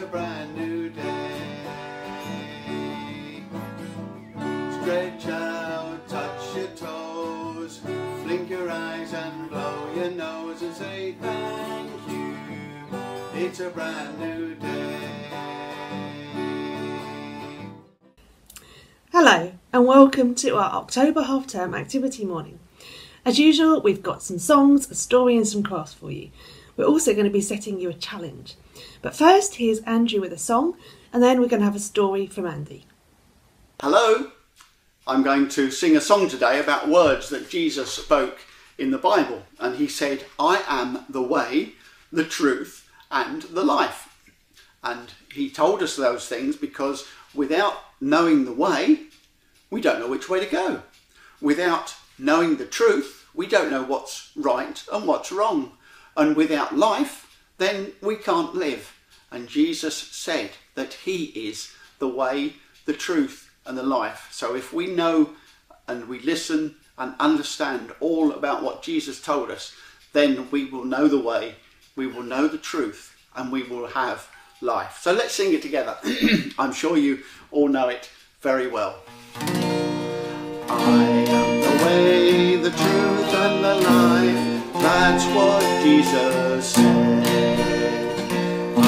a brand new day. Stretch out, touch your toes, blink your eyes and blow your nose and say thank you. It's a brand new day. Hello and welcome to our October half-term activity morning. As usual, we've got some songs, a story and some crafts for you. We're also going to be setting you a challenge. But first, here's Andrew with a song, and then we're going to have a story from Andy. Hello, I'm going to sing a song today about words that Jesus spoke in the Bible. And he said, I am the way, the truth and the life. And he told us those things because without knowing the way, we don't know which way to go. Without knowing the truth, we don't know what's right and what's wrong. And without life, then we can't live. And Jesus said that he is the way, the truth and the life. So if we know and we listen and understand all about what Jesus told us, then we will know the way, we will know the truth, and we will have life. So let's sing it together. I'm sure you all know it very well. I am the way, the truth and the life. That's what Jesus said. I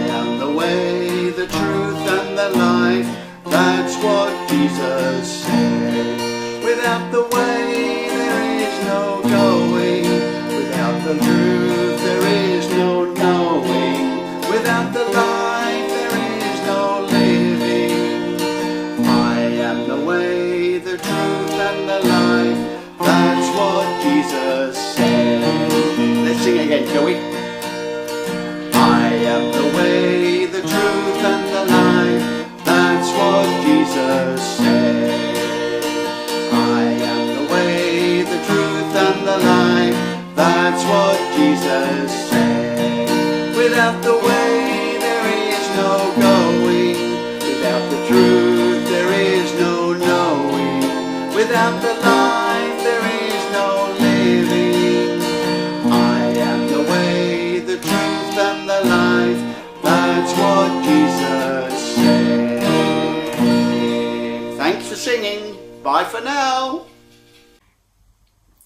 am the way, the truth and the life. That's what Jesus said. Without the way there is no going. Without the truth there is no knowing. Without the life there is no living. I am the way, the truth and the life. That's what Jesus said. Let's sing again, shall we? I am the way, the truth and the life. That's what Jesus said. I am the way, the truth and the life. That's what Jesus said. Without the way there is no going. Without the truth there is no knowing. Without the life there is no living. I am the way, the truth and the life. That's what Jesus said. Thanks for singing. Bye for now.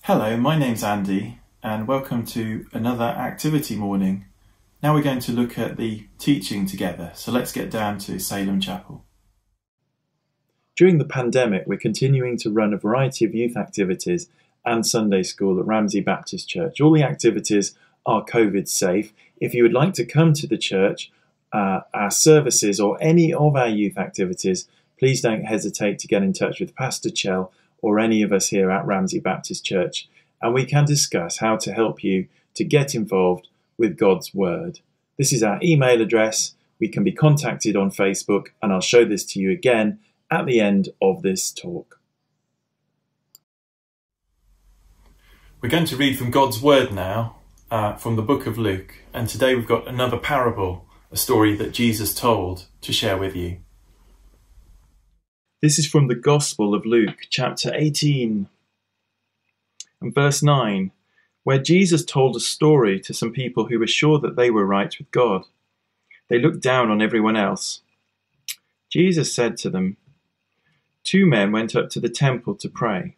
Hello, my name's Andy and welcome to another activity morning. Now we're going to look at the teaching together, so let's get down to Salem Chapel. During the pandemic, we're continuing to run a variety of youth activities and Sunday school at Ramsey Baptist Church. All the activities are COVID safe. If you would like to come to the church, our services or any of our youth activities, please don't hesitate to get in touch with Pastor Chell or any of us here at Ramsey Baptist Church, and we can discuss how to help you to get involved with God's Word. This is our email address. We can be contacted on Facebook, and I'll show this to you again at the end of this talk. We're going to read from God's Word now, from the book of Luke, and today we've got another parable, a story that Jesus told to share with you. This is from the Gospel of Luke, chapter 18, and verse 9, where Jesus told a story to some people who were sure that they were right with God. They looked down on everyone else. Jesus said to them, 2 men went up to the temple to pray.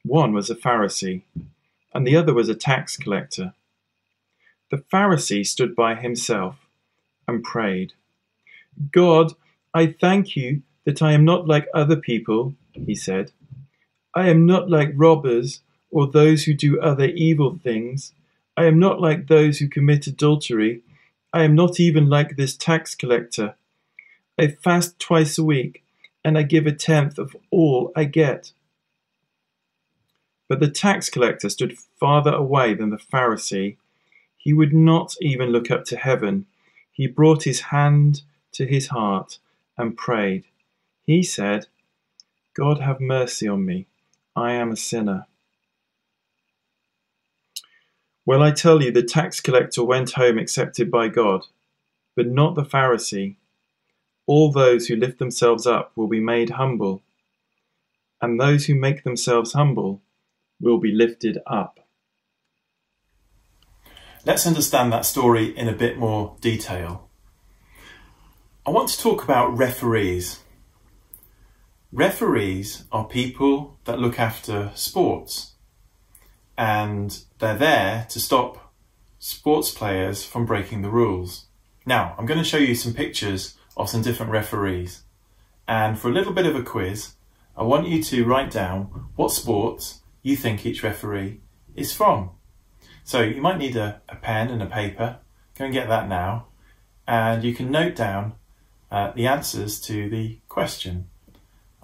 One was a Pharisee, and the other was a tax collector. The Pharisee stood by himself and prayed, God, I thank you that I am not like other people, he said. I am not like robbers or those who do other evil things. I am not like those who commit adultery. I am not even like this tax collector. I fast twice a week, and I give 1/10 of all I get. But the tax collector stood farther away than the Pharisee. He would not even look up to heaven. He brought his hand to his heart and prayed. He said, God, have mercy on me. I am a sinner. Well, I tell you, the tax collector went home accepted by God, but not the Pharisee. All those who lift themselves up will be made humble, and those who make themselves humble will be lifted up. Let's understand that story in a bit more detail. I want to talk about referees. Referees are people that look after sports, and they're there to stop sports players from breaking the rules. Now, I'm going to show you some pictures of some different referees, and for a little bit of a quiz, I want you to write down what sports you think each referee is from. So you might need a pen and a paper. Go and get that now, and you can note down the answers to the question.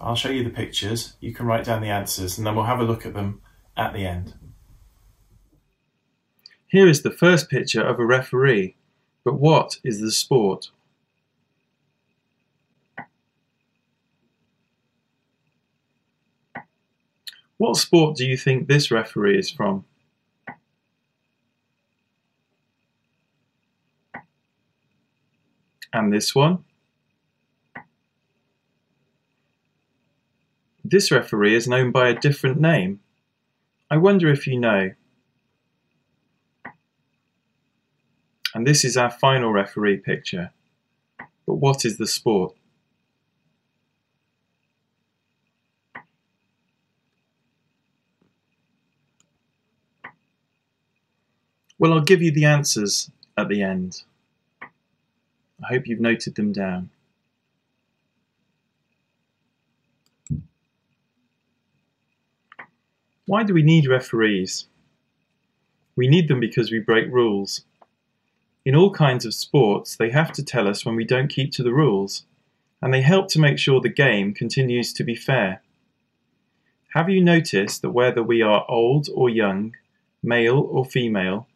I'll show you the pictures, you can write down the answers, and then we'll have a look at them at the end. Here is the first picture of a referee, but what is the sport? What sport do you think this referee is from? And this one? This referee is known by a different name. I wonder if you know. And this is our final referee picture. But what is the sport? Well, I'll give you the answers at the end. I hope you've noted them down. Why do we need referees? We need them because we break rules. In all kinds of sports, they have to tell us when we don't keep to the rules, and they help to make sure the game continues to be fair. Have you noticed that whether we are old or young, male or female,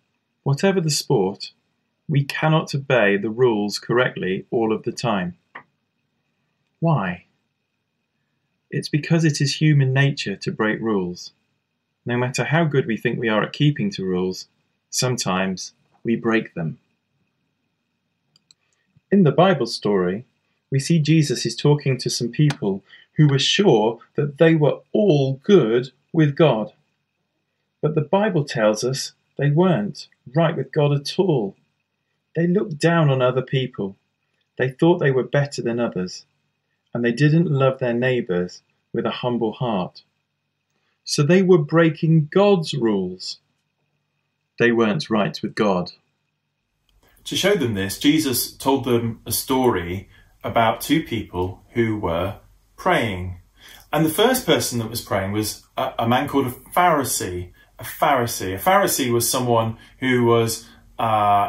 whatever the sport, we cannot obey the rules correctly all of the time? Why? It's because it is human nature to break rules. No matter how good we think we are at keeping to rules, sometimes we break them. In the Bible story, we see Jesus is talking to some people who were sure that they were all good with God. But the Bible tells us they weren't right with God at all. They looked down on other people. They thought they were better than others, and they didn't love their neighbours with a humble heart. So they were breaking God's rules. They weren't right with God. To show them this, Jesus told them a story about two people who were praying. And the first person that was praying was a man called a Pharisee. A Pharisee was someone who was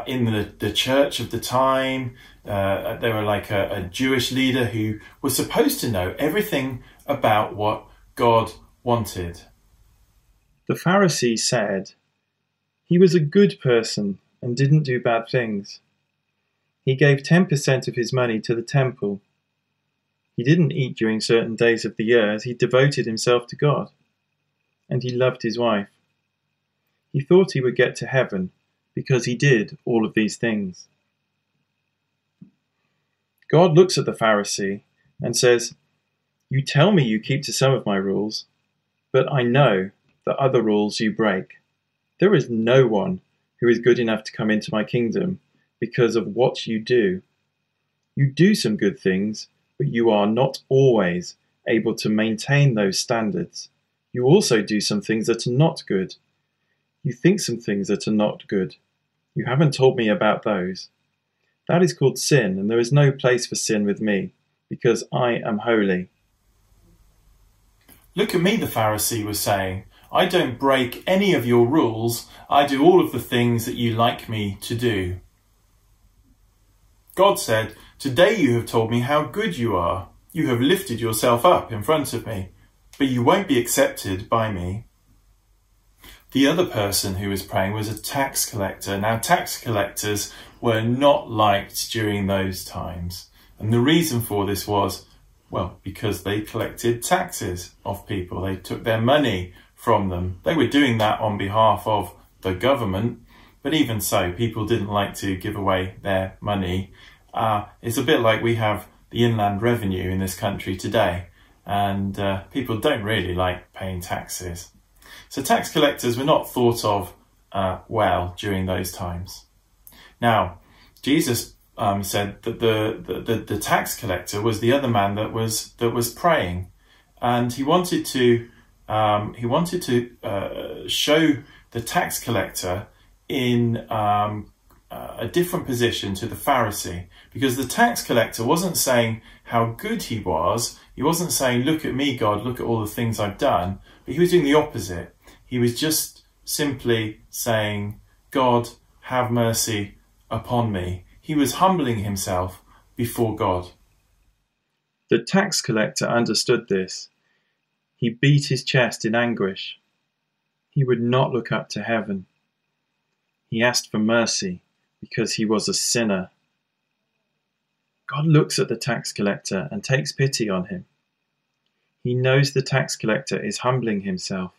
in the church of the time. They were like a Jewish leader who was supposed to know everything about what God wanted. The Pharisee said he was a good person and didn't do bad things. He gave 10% of his money to the temple. He didn't eat during certain days of the year as he devoted himself to God. And he loved his wife. He thought he would get to heaven because he did all of these things. God looks at the Pharisee and says, "You tell me you keep to some of my rules, but I know that other rules you break. There is no one who is good enough to come into my kingdom because of what you do. You do some good things, but you are not always able to maintain those standards. You also do some things that are not good. You think some things that are not good. You haven't told me about those. That is called sin, and there is no place for sin with me, because I am holy." Look at me, the Pharisee was saying. I don't break any of your rules. I do all of the things that you like me to do. God said, "Today you have told me how good you are. You have lifted yourself up in front of me, but you won't be accepted by me." The other person who was praying was a tax collector. Now, tax collectors were not liked during those times. And the reason for this was, well, because they collected taxes off people. They took their money from them. They were doing that on behalf of the government, but even so, people didn't like to give away their money. It's a bit like we have the Inland Revenue in this country today, and people don't really like paying taxes. So tax collectors were not thought of well during those times. Now, Jesus said that the tax collector was the other man that was praying, and he wanted to show the tax collector in a different position to the Pharisee, because the tax collector wasn't saying how good he was. He wasn't saying, "Look at me, God, look at all the things I've done," but he was doing the opposite. He was just simply saying, "God, have mercy upon me." He was humbling himself before God. The tax collector understood this. He beat his chest in anguish. He would not look up to heaven. He asked for mercy because he was a sinner. God looks at the tax collector and takes pity on him. He knows the tax collector is humbling himself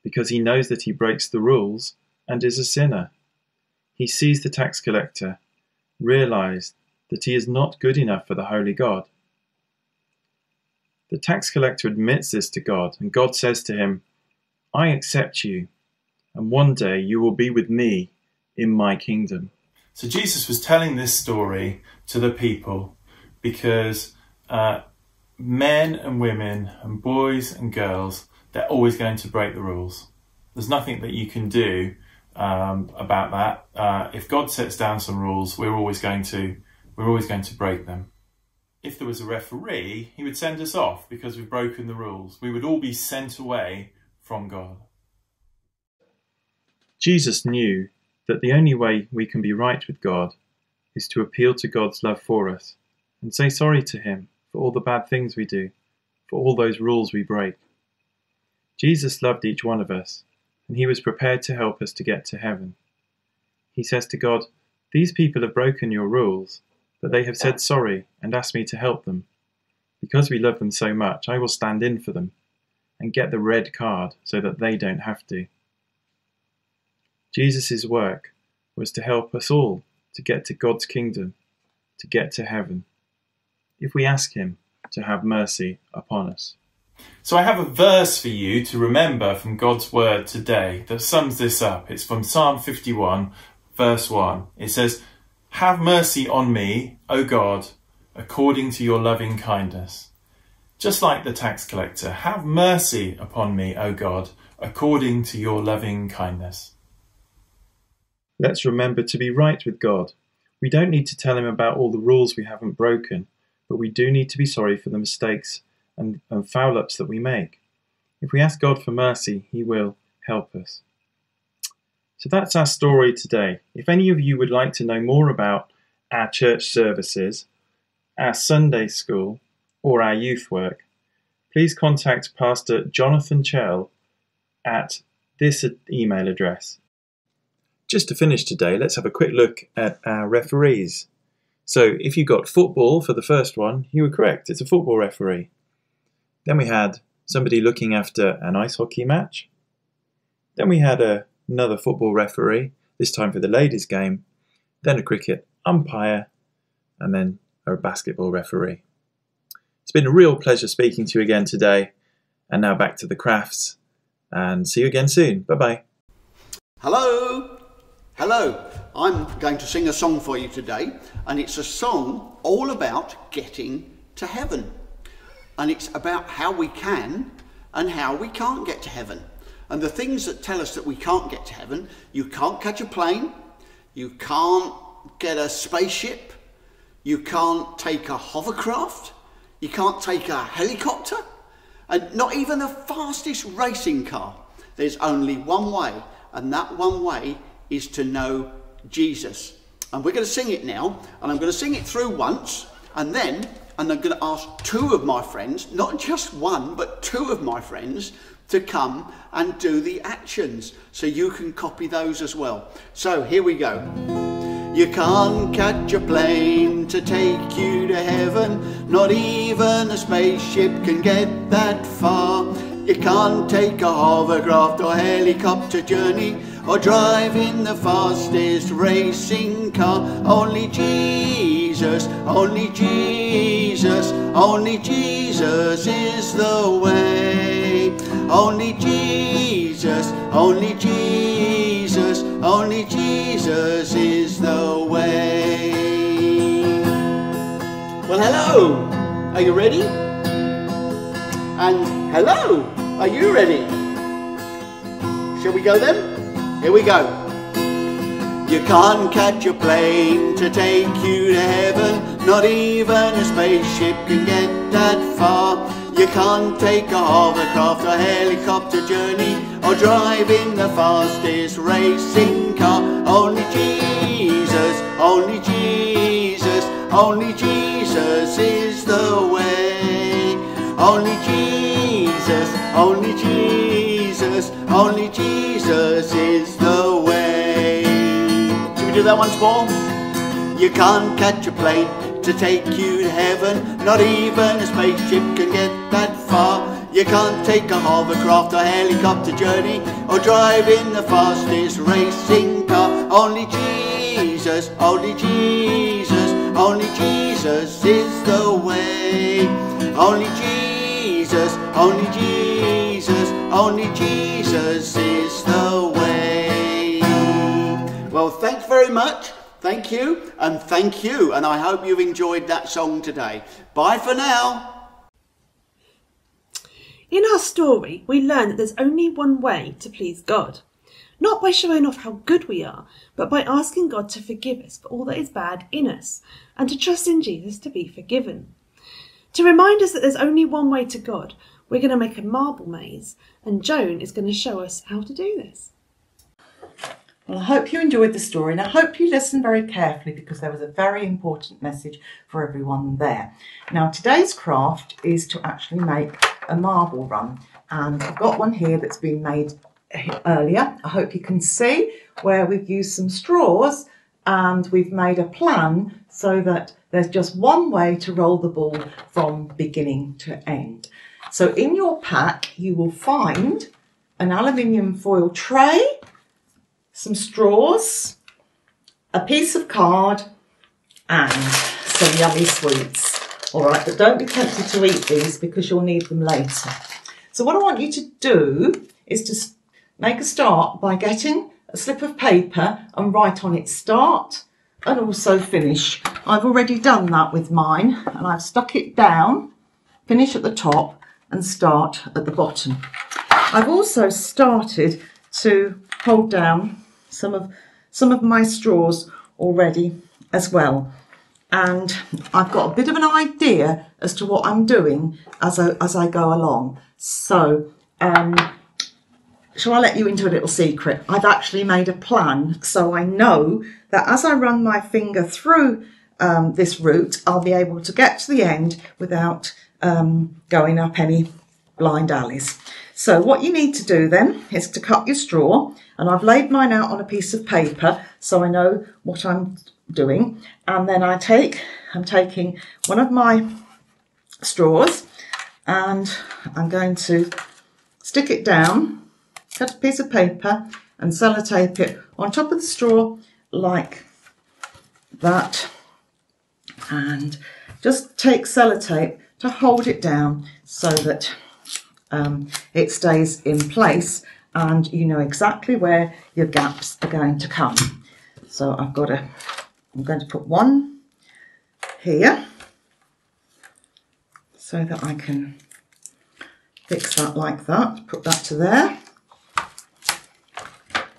because he knows that he breaks the rules and is a sinner. He sees the tax collector, realized that he is not good enough for the holy God. The tax collector admits this to God, and God says to him, "I accept you, and one day you will be with me in my kingdom." So Jesus was telling this story to the people because men and women and boys and girls, they're always going to break the rules. There's nothing that you can do about that. If God sets down some rules, we're always going to break them. If there was a referee, he would send us off because we've broken the rules. We would all be sent away from God. Jesus knew that the only way we can be right with God is to appeal to God's love for us and say sorry to him for all the bad things we do, for all those rules we break. Jesus loved each one of us, and he was prepared to help us to get to heaven. He says to God, "These people have broken your rules, but they have said sorry and asked me to help them. Because we love them so much, I will stand in for them and get the red card so that they don't have to." Jesus' work was to help us all to get to God's kingdom, to get to heaven, if we ask him to have mercy upon us. So I have a verse for you to remember from God's word today that sums this up. It's from Psalm 51, verse 1. It says, "Have mercy on me, O God, according to your loving kindness." Just like the tax collector, have mercy upon me, O God, according to your loving kindness. Let's remember to be right with God. We don't need to tell him about all the rules we haven't broken, but we do need to be sorry for the mistakes and foul-ups that we make. If we ask God for mercy, he will help us. So that's our story today. If any of you would like to know more about our church services, our Sunday school, or our youth work, please contact Pastor Jonathan Chell at this email address. Just to finish today, let's have a quick look at our referees. So if you got football for the first one, you were correct. It's a football referee. Then we had somebody looking after an ice hockey match. Then we had another football referee, this time for the ladies' game. Then a cricket umpire, and then a basketball referee. It's been a real pleasure speaking to you again today. And now back to the crafts, and see you again soon. Bye-bye. Hello. Hello, I'm going to sing a song for you today, and it's a song all about getting to heaven. And it's about how we can and how we can't get to heaven. And the things that tell us that we can't get to heaven: you can't catch a plane, you can't get a spaceship, you can't take a hovercraft, you can't take a helicopter, and not even the fastest racing car. There's only one way, and that one way is to know Jesus. And we're going to sing it now, and I'm going to sing it through once, and then I'm going to ask two of my friends, not just one, but two of my friends, to come and do the actions, so you can copy those as well. So here we go. You can't catch a plane to take you to heaven, not even a spaceship can get that far. You can't take a hovercraft or helicopter journey, or drive in the fastest racing car. Only Jesus, only Jesus, only Jesus is the way. Only Jesus, only Jesus, only Jesus is the way. Well, hello. Are you ready? And hello. Are you ready? Shall we go then? Here we go. You can't catch a plane to take you to heaven. Not even a spaceship can get that far. You can't take a hovercraft or helicopter journey, or drive in the fastest racing car. Only Jesus, only Jesus, only Jesus is the way. Only Jesus, only Jesus, only Jesus is the way. Should we do that once more? You can't catch a plane to take you to heaven. Not even a spaceship can get that far. You can't take a hovercraft or helicopter journey, or drive in the fastest racing car. Only Jesus, only Jesus, only Jesus is the way. Only Jesus, only Jesus, only Jesus is the way. Well, thanks very much. Thank you, and I hope you've enjoyed that song today. Bye for now. In our story, we learn that there's only one way to please God. Not by showing off how good we are, but by asking God to forgive us for all that is bad in us, and to trust in Jesus to be forgiven. To remind us that there's only one way to God, we're going to make a marble maze, and Joan is going to show us how to do this. Well, I hope you enjoyed the story, and I hope you listened very carefully, because there was a very important message for everyone there. Now, today's craft is to actually make a marble run, and I've got one here that's been made earlier. I hope you can see where we've used some straws and we've made a plan so that there's just one way to roll the ball from beginning to end. So in your pack you will find an aluminium foil tray, some straws, a piece of card and some yummy sweets. All right, but don't be tempted to eat these because you'll need them later. So what I want you to do is to make a start by getting a slip of paper and write on it start and also finish. I've already done that with mine, and I've stuck it down, finish at the top and start at the bottom. I've also started to hold down some of my straws already as well, and I've got a bit of an idea as to what I'm doing as I go along. So shall I let you into a little secret? I've actually made a plan, so I know that as I run my finger through this route, I'll be able to get to the end without going up any blind alleys. So what you need to do then is to cut your straw, and I've laid mine out on a piece of paper so I know what I'm doing. And then I'm taking one of my straws and I'm going to stick it down, cut a piece of paper and sellotape it on top of the straw like that, and just take sellotape to hold it down so that it stays in place and you know exactly where your gaps are going to come. So I'm going to put one here so that I can fix that like that, put that to there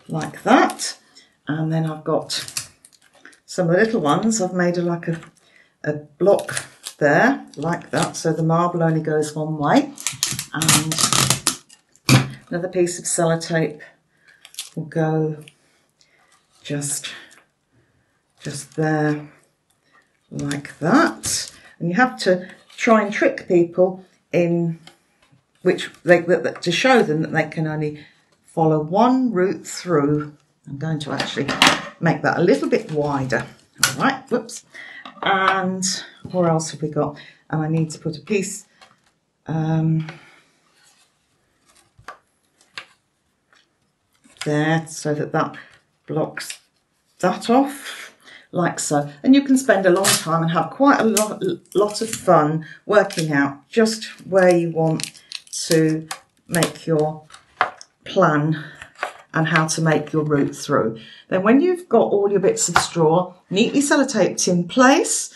like that, and then I've got some of the little ones. I've made like a block there like that, so the marble only goes one way, and another piece of sellotape will go just there like that. And you have to try and trick people in to show them that they can only follow one route through. I'm going to actually make that a little bit wider. All right, whoops. And what else have we got? And I need to put a piece there so that blocks that off like so. And you can spend a long time and have quite a lot of fun working out just where you want to make your plan and how to make your route through. Then when you've got all your bits of straw neatly sellotaped in place,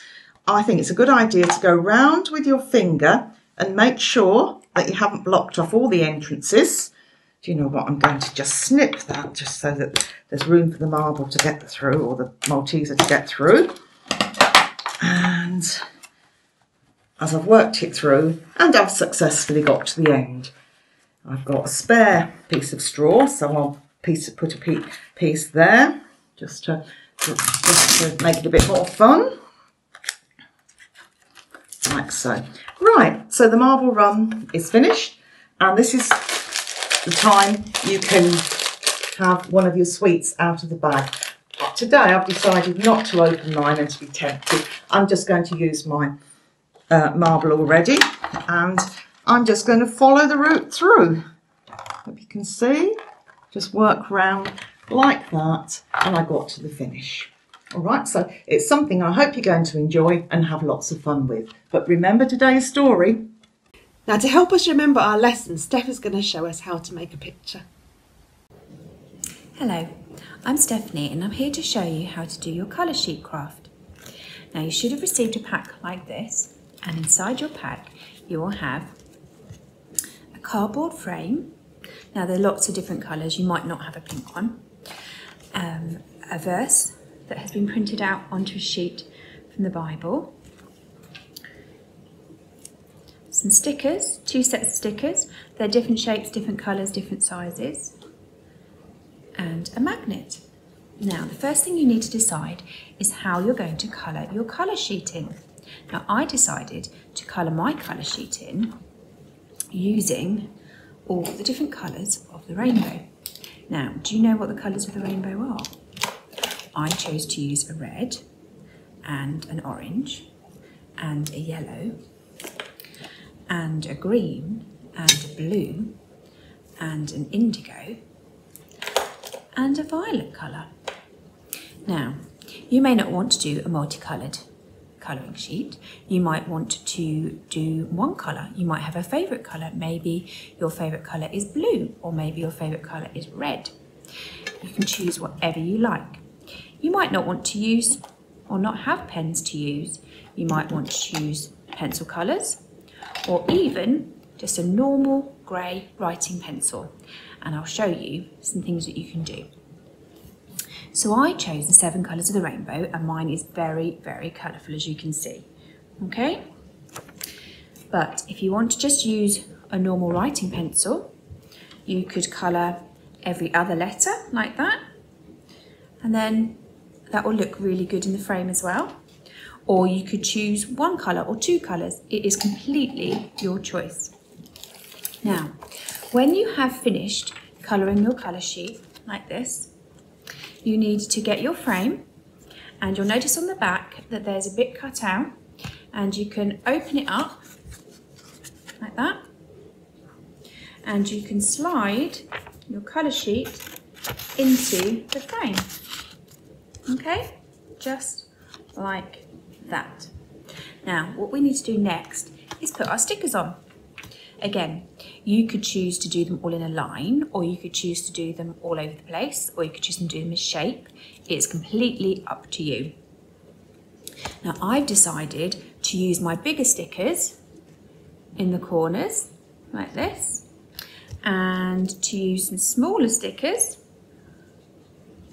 I think it's a good idea to go round with your finger and make sure that you haven't blocked off all the entrances. Do you know what? I'm going to just snip that just so that there's room for the marble to get through, or the Malteser to get through. And as I've worked it through and I've successfully got to the end, I've got a spare piece of straw, so I'll put a piece there just to make it a bit more fun. Like so. Right, so the marble run is finished, and this is the time you can have one of your sweets out of the bag. But today I've decided not to open mine and to be tempted. I'm just going to use my marble already, and I'm just going to follow the route through. Hope you can see. Just work round like that, and I got to the finish. All right, so it's something I hope you're going to enjoy and have lots of fun with. But remember today's story. Now, to help us remember our lesson, Steph is going to show us how to make a picture. Hello, I'm Stephanie and I'm here to show you how to do your colour sheet craft. Now, you should have received a pack like this, and inside your pack you will have a cardboard frame. Now, there are lots of different colours, you might not have a pink one. A verse that has been printed out onto a sheet from the Bible. Some stickers, 2 sets of stickers. They're different shapes, different colours, different sizes. And a magnet. Now, the first thing you need to decide is how you're going to colour your colour sheet in. Now, I decided to colour my colour sheet in using all the different colours of the rainbow. Now, do you know what the colours of the rainbow are? I chose to use a red and an orange and a yellow and a green and a blue and an indigo and a violet colour. Now, you may not want to do a multicoloured colouring sheet. You might want to do one colour. You might have a favourite colour. Maybe your favourite colour is blue, or maybe your favourite colour is red. You can choose whatever you like. You might not want to use or not have pens to use. You might want to use pencil colours, or even just a normal grey writing pencil. And I'll show you some things that you can do. So I chose the 7 colours of the rainbow, and mine is very, very colourful, as you can see. Okay? But if you want to just use a normal writing pencil, you could colour every other letter like that. And then that will look really good in the frame as well. Or you could choose 1 colour or 2 colours. It is completely your choice. Now, when you have finished colouring your colour sheet like this, you need to get your frame, and you'll notice on the back that there's a bit cut out, and you can open it up like that, and you can slide your colour sheet into the frame. Okay, just like that. Now, what we need to do next is put our stickers on. Again, you could choose to do them all in a line, or you could choose to do them all over the place, or you could choose to do them in shape. It's completely up to you. Now, I've decided to use my bigger stickers in the corners, like this, and to use some smaller stickers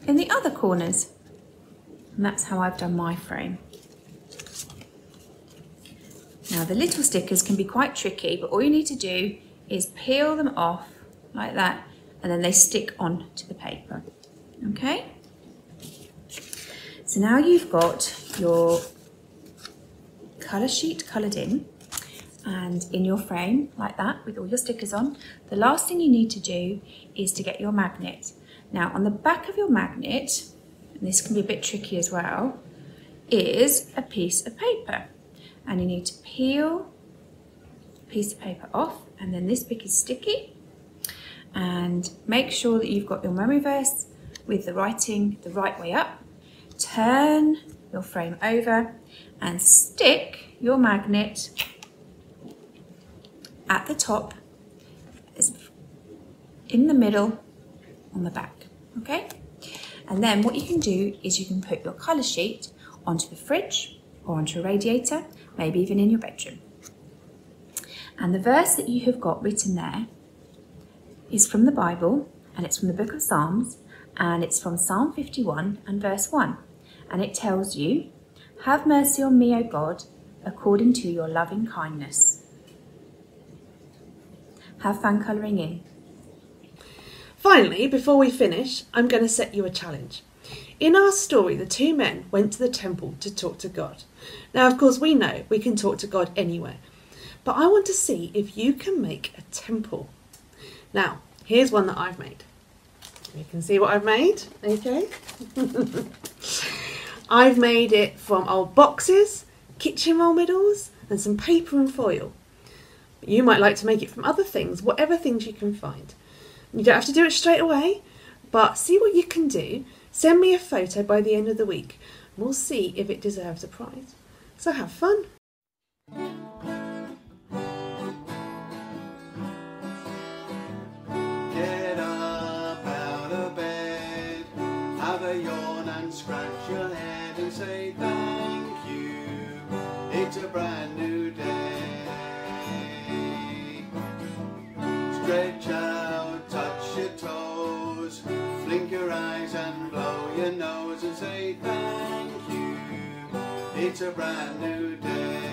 in the other corners. And that's how I've done my frame. Now, the little stickers can be quite tricky, but all you need to do is peel them off like that, and then they stick onto the paper. Okay? So now you've got your colour sheet coloured in and in your frame like that with all your stickers on. The last thing you need to do is to get your magnet. Now, on the back of your magnet, and this can be a bit tricky as well, is a piece of paper. And you need to peel a piece of paper off, and then this bit is sticky. And make sure that you've got your memory verse with the writing the right way up. Turn your frame over and stick your magnet at the top, in the middle, on the back. Okay? And then what you can do is you can put your colour sheet onto the fridge, or onto a radiator, maybe even in your bedroom. And the verse that you have got written there is from the Bible, and it's from the book of Psalms, and it's from Psalm 51 and verse 1. And it tells you, "Have mercy on me, O God, according to your loving kindness." Have fun colouring in. Finally, before we finish, I'm going to set you a challenge. In our story, the two men went to the temple to talk to God. Now, of course, we know we can talk to God anywhere, but I want to see if you can make a temple. Now, here's one that I've made. You can see what I've made, okay? I've made it from old boxes, kitchen roll middles, and some paper and foil. You might like to make it from other things, whatever things you can find. You don't have to do it straight away, but see what you can do. Send me a photo by the end of the week. And we'll see if it deserves a prize. So have fun. Get up out of bed, have a yawn and scratch your head and say thank you. It's a brand new day. Stretch out, touch your toes, blink your eyes and blow your nose and say thank you. It's a brand new day.